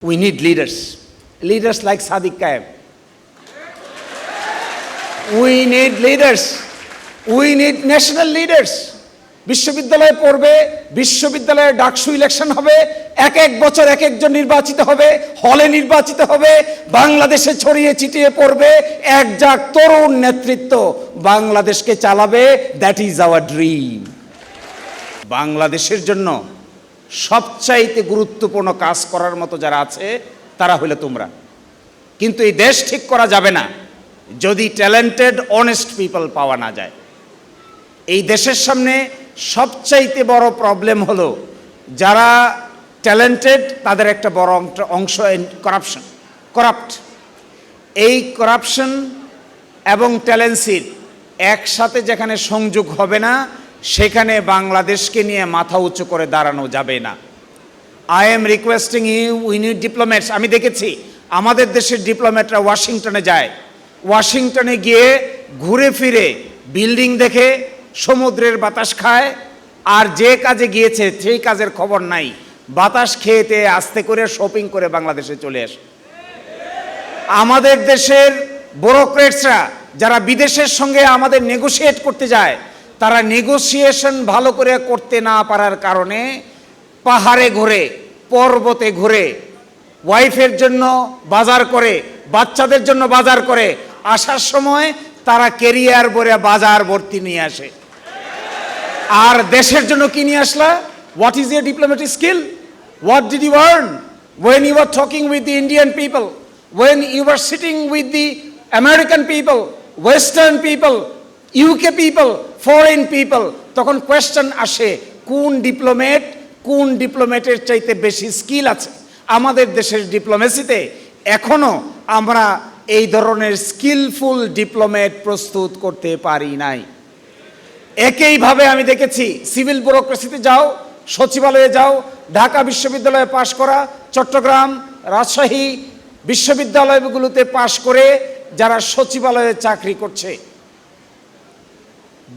We need leaders. Leaders like Sadiq Kayem. We need leaders. We need national leaders. বিশ্ববিদ্যালয়ে পড়বে, বিশ্ববিদ্যালয়ে DUCSU election হবে, এক এক বছর এক একজন নির্বাচিত হবে, হলে নির্বাচিত হবে, বাংলাদেশে ছড়িয়ে ছিটিয়ে পড়বে এক জাক তরুণ নেতৃত্ব বাংলাদেশকে চালাবে। That is our dream. বাংলাদেশের জন্য সবচাইতে গুরুত্বপূর্ণ কাজ করার মতো যারা আছে তারা হলো তোমরা। কিন্তু এই দেশ ঠিক করা যাবে না যদি ট্যালেন্টেড অনেস্ট পিপল পাওয়া না যায়। এই দেশের সামনে সবচাইতে বড় প্রবলেম হলো যারা ট্যালেন্টেড তাদের একটা বড় অংশ করাপ্ট। এই করাপশন এবং ট্যালেন্সির একসাথে যেখানে সংযোগ হবে না সেখানে বাংলাদেশকে নিয়ে মাথা উঁচু করে দাঁড়ানো যাবে না। I am requesting you, we need diplomats. আমি দেখেছি আমাদের দেশের ডিপ্লোম্যাটরা ওয়াশিংটনে যায়, ওয়াশিংটনে গিয়ে ঘুরে ফিরে বিল্ডিং দেখে, সমুদ্রের বাতাস খায়, আর যে কাজে গিয়েছে সেই কাজের খবর নাই। বাতাস খেয়েতে আস্তে করে শপিং করে বাংলাদেশে চলে আসে। আমাদের দেশের ব্যুরোক্রেটসরা যারা বিদেশের সঙ্গে আমাদের নেগোশিয়েট করতে যায়, তারা নেগোসিয়েশন ভালো করে করতে না পারার কারণে পাহাড়ে ঘুরে, পর্বতে ঘুরে, ওয়াইফের জন্য বাজার করে, বাচ্চাদের জন্য বাজার করে, আসার সময় তারা ক্যারিয়ার ভরে বাজার ভর্তি নিয়ে আসে। আর দেশের জন্য কি নিয়ে আসলা? What is your diplomatic skill? What did you earn when you were talking with the Indian people, when you were sitting with the American people, Western people, UK people, foreign people? তখন question আসে কোন ডিপ্লোমেটের চাইতে বেশি skill আছে। আমাদের দেশের ডিপ্লোমেসিতে এখনো আমরা এই ধরনের স্কিলফুল ডিপ্লোমেট প্রস্তুত করতে পারি নাই। একইভাবে আমি দেখেছি সিভিল ব্যুরোক্রেসিতে যাও, সচিবালয়ে যাও, ঢাকা বিশ্ববিদ্যালয়ে পাশ করা, চট্টগ্রাম, রাজশাহী বিশ্ববিদ্যালয়গুলোতে পাশ করে যারা সচিবালয়ে চাকরি করছে,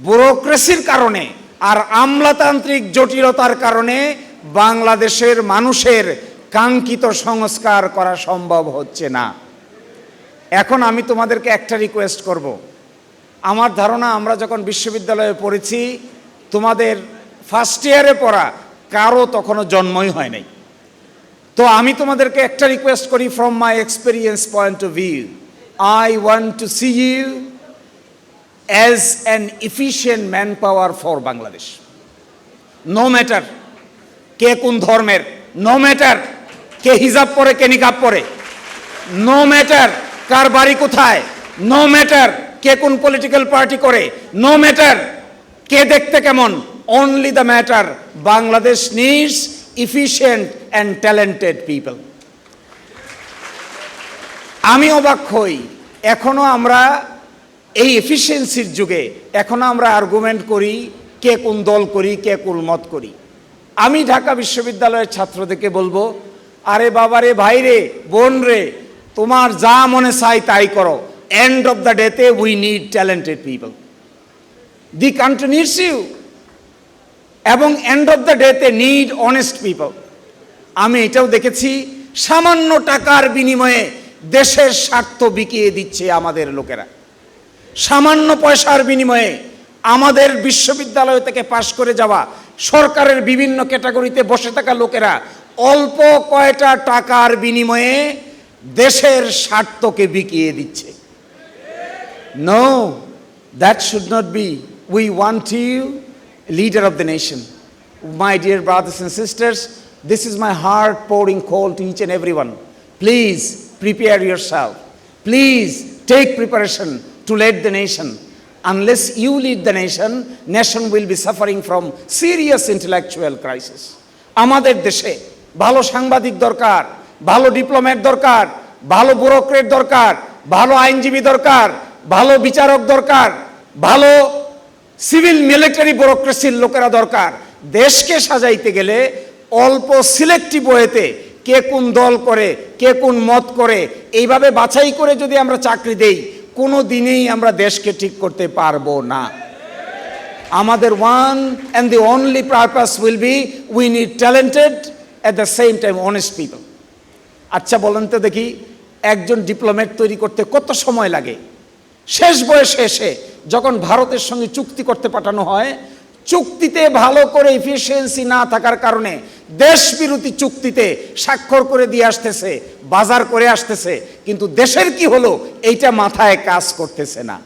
ব্যুরোক্রেসির কারণে আর আমলাতান্ত্রিক জটিলতার কারণে বাংলাদেশের মানুষের কাঙ্ক্ষিত সংস্কার করা সম্ভব হচ্ছে না। এখন আমি তোমাদেরকে একটা রিকোয়েস্ট করব। আমার ধারণা আমরা যখন বিশ্ববিদ্যালয়ে পড়েছি, তোমাদের ফার্স্ট ইয়ারে পড়া কারো তখনও জন্মই হয় নাই। তো আমি তোমাদেরকে একটা রিকোয়েস্ট করি, from my experience point of view, I want to see you as an efficient manpower for Bangladesh. No matter কে কোন ধর্মের, no matter কে হিজাব পরে কে নিকাব পরে, no matter কার বাড়ি কোথায়, no matter কে কোন পলিটিক্যাল পার্টি করে, no matter কে দেখতে কেমন, only the matter Bangladesh needs efficient and talented people. আমি অবাক হই এখনো আমরা এই এফিসিয়েন্সির যুগে এখনো আমরা আর্গুমেন্ট করি কে কোন দল করি, কে কোন মত করি। আমি ঢাকা বিশ্ববিদ্যালয়ের ছাত্রদেরকে বলবো, আরে বাবারে, ভাইরে, বোন রে, তোমার যা মনে চাই তাই করো। এন্ড অফ দ্য ডেতে we need talented people, the country needs you, এবং এন্ড অফ দ্য ডেতে নিড অনেস্ট পিপল। আমি এটাও দেখেছি সামান্য টাকার বিনিময়ে দেশের স্বার্থ বিকিয়ে দিচ্ছে আমাদের লোকেরা। সামান্য পয়সার বিনিময়ে আমাদের বিশ্ববিদ্যালয় থেকে পাশ করে যাওয়া সরকারের বিভিন্ন ক্যাটাগরিতে বসে থাকা লোকেরা অল্প কয়টা টাকার বিনিময়ে দেশের স্বার্থকে বিকিয়ে দিচ্ছে। No, that should not be. We want you leader of the nation. My dear brothers and sisters, this is my heart pouring call to each and everyone. Please prepare yourself. Please take preparation to lead the nation. Unless you lead the nation will be suffering from serious intellectual crisis. আমাদের দেশে ভালো সাংবাদিক দরকার, ভালো diplomat দরকার, ভালো bureaucrat দরকার, ভালো আইনজীবী দরকার, ভালো বিচারক দরকার, ভালো সিভিল মিলিটারি ব্যুরোক্রেসির লোকেরা দরকার। দেশকে সাজাইতে গেলে অল্প সিলেক্টিভ ওয়েতে কে কোন দল করে, কে কোন মত করে, এইভাবে বাছাই করে যদি আমরা চাকরি দেই, কোনো দিনেই আমরা দেশকে ঠিক করতে পারবো না। আমাদের one and the only purpose will be we need talented, at the same time honest people. আচ্ছা বলেন তো দেখি, একজন ডিপ্লোম্যাট তৈরি করতে কত সময় লাগে? শেষ বয়সে এসে যখন ভারতের সঙ্গে চুক্তি করতে পাঠানো হয়, চুক্তিতে ভালো করে এফিসিয়েন্সি না থাকার কারণে দেশ বিরোধী চুক্তিতে স্বাক্ষর করে দিয়ে আসতেছে, বাজার করে আসতেছে, কিন্তু দেশের কি হলো এইটা মাথায় কাজ করতেছে না।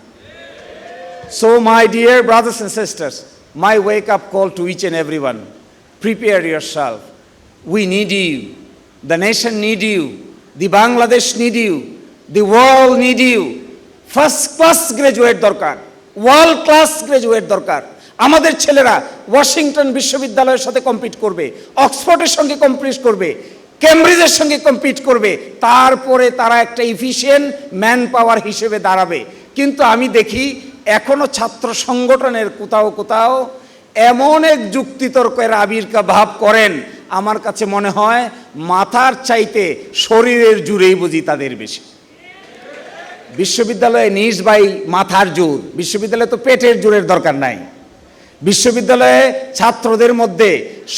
So my dear brothers and sisters, my wake up call to each and everyone, prepare yourself. We need you. The nation need you. The Bangladesh need you. The world need you. First class graduate দরকার, world class graduate দরকার। আমাদের ছেলেরা Washington বিশ্ববিদ্যালয়ের সাথে compete করবে, অক্সফোর্ডের সঙ্গে compete করবে, কেমব্রিজের সঙ্গে কম্পিট করবে, তারপরে তারা একটা এফিশিয়েন্ট ম্যান পাওয়ার হিসেবে দাঁড়াবে। কিন্তু আমি দেখি এখনো ছাত্র সংগঠনের কোথাও কোথাও এমন এক যুক্তিতর্কের আবির্ভাব করেন, আমার কাছে মনে হয় মাথার চাইতে শরীরের জোরেই বুঝি তাদের বেশি। বিশ্ববিদ্যালয়ে নিজ বাই মাথার জোর, বিশ্ববিদ্যালয়ে তো পেটের জোরের দরকার নাই। বিশ্ববিদ্যালয়ে ছাত্রদের মধ্যে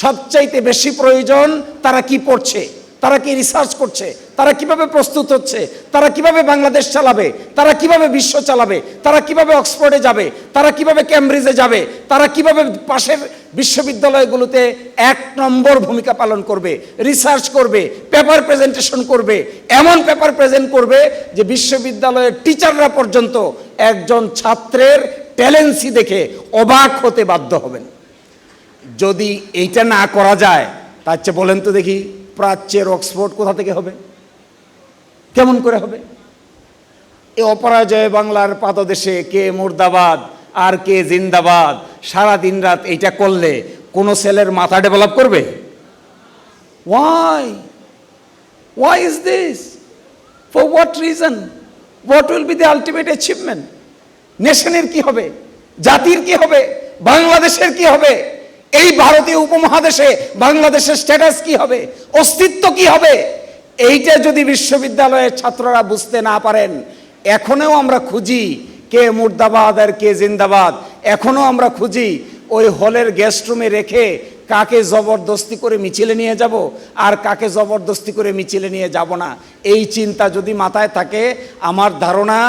সবচাইতে বেশি প্রয়োজন তারা কি পড়ছে, তারা কি রিসার্চ করছে, তারা কিভাবে প্রস্তুত হচ্ছে, তারা কিভাবে বাংলাদেশ চালাবে, তারা কিভাবে বিশ্ব চালাবে, তারা কিভাবে অক্সফোর্ডে যাবে, তারা কিভাবে কেমব্রিজে যাবে, তারা কিভাবে পাশের বিশ্ববিদ্যালয়গুলোতে 1 নম্বর ভূমিকা পালন করবে, রিসার্চ করবে, পেপার প্রেজেন্টেশন করবে, এমন পেপার প্রেজেন্ট করবে যে বিশ্ববিদ্যালয়ের টিচাররা পর্যন্ত একজন ছাত্রের ট্যালেন্সি দেখে অবাক হতে বাধ্য হবেন। যদি এইটা না করা যায়, তার চেয়ে বলেন তো দেখি প্রাচ্যের অক্সফোর্ড কোথা থেকে হবে, কেমন করে হবে? এ অপরাজয় বাংলার পাদদেশে কে মুর্দাবাদ আর কে জিন্দাবাদ, সারা দিন রাত এইটা করলে কোনো ছেলের মাথা ডেভেলপ করবে? Why is this? For what reason? What will be the ultimate achievement? নেশনের কি হবে, জাতির কি হবে, বাংলাদেশের কি হবে, এই ভারতীয় উপমহাদেশে বাংলাদেশের স্ট্যাটাস কি হবে, অস্তিত্ব কি হবে? এইটা যদি বিশ্ববিদ্যালয়ের ছাত্ররা বুঝতে না পারেন, এখনো আমরা খুঁজি কে মুর্দাবাদ আর কে জিন্দাবাদ, এখনো আমরা খুঁজি ওই হলের গেস্ট রুমে রেখে কাকে জবরদস্তি করে মিছিলে নিয়ে যাব আর কাকে জবরদস্তি করে মিছিলে নিয়ে যাব না। এই চিন্তা যদি মাথায় থাকে, আমার ধারণা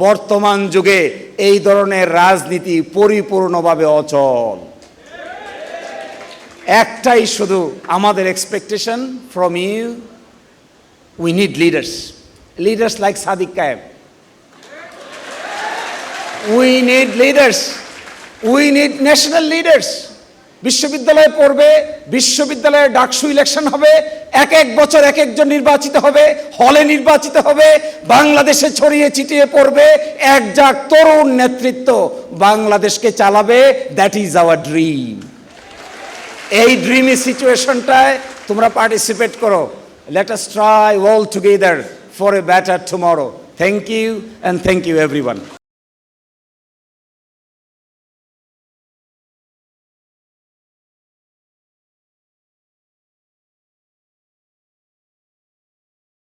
বর্তমান যুগে এই ধরনের রাজনীতি পরিপূর্ণভাবে অচল। একটাই শুধু আমাদের expectation from you, we need leaders like Sadiq Kayem. We need leaders, we need national leaders. বিশ্ববিদ্যালয়ে পড়বে, বিশ্ববিদ্যালয়ে ডাকসু ইলেকশন হবে, এক বছর এক একজন নির্বাচিত হবে, হলে নির্বাচিত হবে, বাংলাদেশে ছড়িয়ে ছিটিয়ে পড়বে একজাক তরুণ নেতৃত্ব বাংলাদেশকে চালাবে। That is our dream. এই ড্রিমি সিচুয়েশনটায় তোমরা পার্টিসিপেট করো। Let us try all together for a better tomorrow. Thank you and thank you everyone.